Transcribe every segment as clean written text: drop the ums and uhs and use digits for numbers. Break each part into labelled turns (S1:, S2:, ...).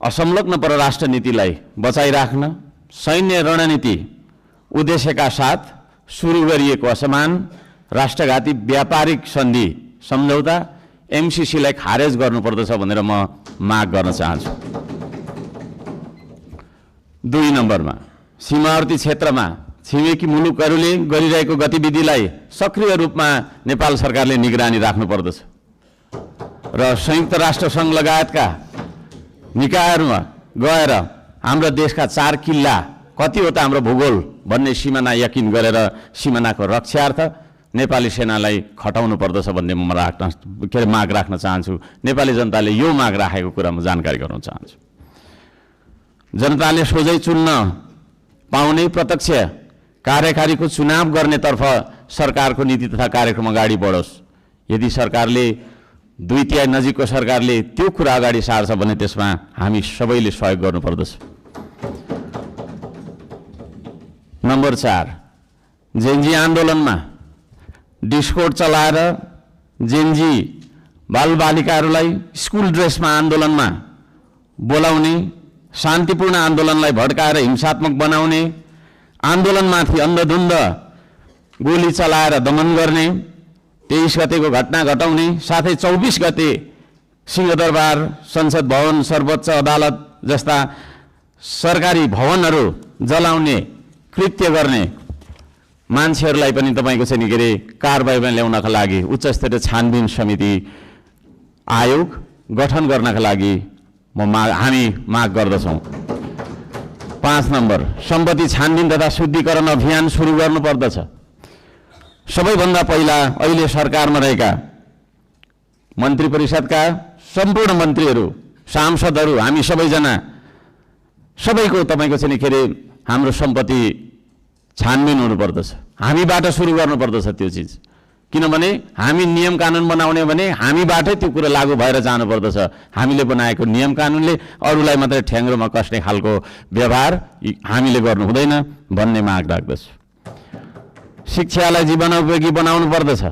S1: असंलग्न परराष्ट्र नीतिलाई बचाइराख्न सैन्य रणनीति उद्देश्यका साथ सुरु गरिएको असमान राष्ट्रघाती व्यापारिक सन्धि सम्झौता एमसीसीलाई खारेज गर्नुपर्दछ भनेर म माग गर्न चाहन्छु। 2 नम्बरमा सीमावर्ती क्षेत्रमा छिमेकी मुलुकहरूले गरिरहेको गतिविधिलाई सक्रिय रूपमा नेपाल सरकारले निगरानी राख्नुपर्दछ र संयुक्त राष्ट्र सङ्घ लगायतका निकायहरूमा गएर हाम्रो देशका 4 किल्ला कतिवटा हाम्रो भूगोल भन्ने सिमाना यकिन गरेर सिमानाको रक्षार्थ नेपाली सेनालाई खटाउनु पर्दछ भन्ने म माग राख्न चाहन्छु। नेपाली जनताले यो माग राखेको कुरा म जानकारी गराउन चाहन्छु। जनताले सोझै चुन्न पाउने प्रत्यक्ष कार्यकारीको चुनाव गर्नेतर्फ सरकारको नीति तथा कार्यक्रम अगाडि बढोस्। यदि सरकारले 2/3 नजिकको सरकारले त्यो कुरा अगाडि सार्छ भने त्यसमा हामी सबैले सहयोग गर्नुपर्दछ। नम्बर 4 जेनजी आन्दोलनमा डिस्कोड चलाएर जेनजी बालबालिकाहरूलाई स्कुल ड्रेसमा आन्दोलनमा बोलाउने, शान्तिपूर्ण आन्दोलनलाई भड्काएर हिंसात्मक बनाउने, आन्दोलनमाथि अन्धधुन्ध गोली चलाएर दमन गर्ने, 23 गतेको घटना घटाउने, साथै 24 गते सिंहदरबार, संसद भवन, सर्वोच्च अदालत जस्ता सरकारी भवनहरू जलाउने कृत्य गर्ने मान्छेहरूलाई पनि तपाईको चाहिँ के अरे कारबाहीमा ल्याउनका लागि उच्चस्तरीय छानबिन समिति आयोग गठन गर्नका लागि हामी माग गर्दछौँ। 5 नम्बर सम्पत्ति छानबिन तथा शुद्धिकरण अभियान सुरु गर्नुपर्दछ। सबैभन्दा पहिला अहिले सरकारमा रहेका मन्त्री परिषदका सम्पूर्ण मन्त्रीहरू, सांसदहरू, हामी सबैजना सबैको तपाईको चाहिँ के अरे हाम्रो सम्पत्ति छानबिन हुनुपर्दछ। हामीबाट सुरु गर्नुपर्दछ त्यो चिज, किनभने हामी नियम कानुन बनाउने भने हामीबाटै त्यो कुरा लागू भएर जानुपर्दछ। हामीले बनाएको नियम कानुनले अरूलाई मात्रै ठ्याङ्ग्रोमा कस्ने खालको व्यवहार हामीले गर्नु हुँदैन भन्ने माग राख्दछु। शिक्षालाई जीवनोपयोगी बनाउनु पर्दछ।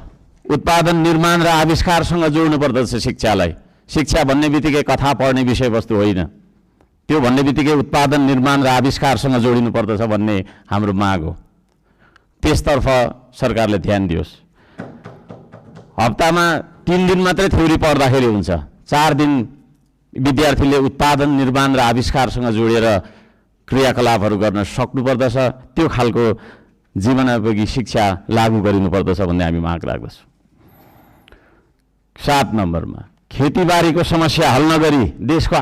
S1: उत्पादन, निर्माण र आविष्कारसँग जोड्नु पर्दछ शिक्षालाई। शिक्षा भन्ने बित्तिकै कथा पढ्ने विषयवस्तु होइन, त्यो भन्ने बित्तिकै उत्पादन, निर्माण र आविष्कारसँग जोडिनु पर्दछ भन्ने हाम्रो माग हो। त्यसतर्फ सरकारले ध्यान दियोस्। हप्तामा 3 दिन मात्रै थ्योरी पढ्दाखेरि हुन्छ, 4 दिन विद्यार्थीले उत्पादन, निर्माण र आविष्कारसँग जोडेर क्रियाकलापहरू गर्न सक्नुपर्दछ। त्यो खालको जीवनोपयोगी शिक्षा लागू गरिनुपर्दछ भन्ने हामी माग राख्दछौँ। 7 नम्बरमा खेतीबारीको समस्या हल नगरी देशको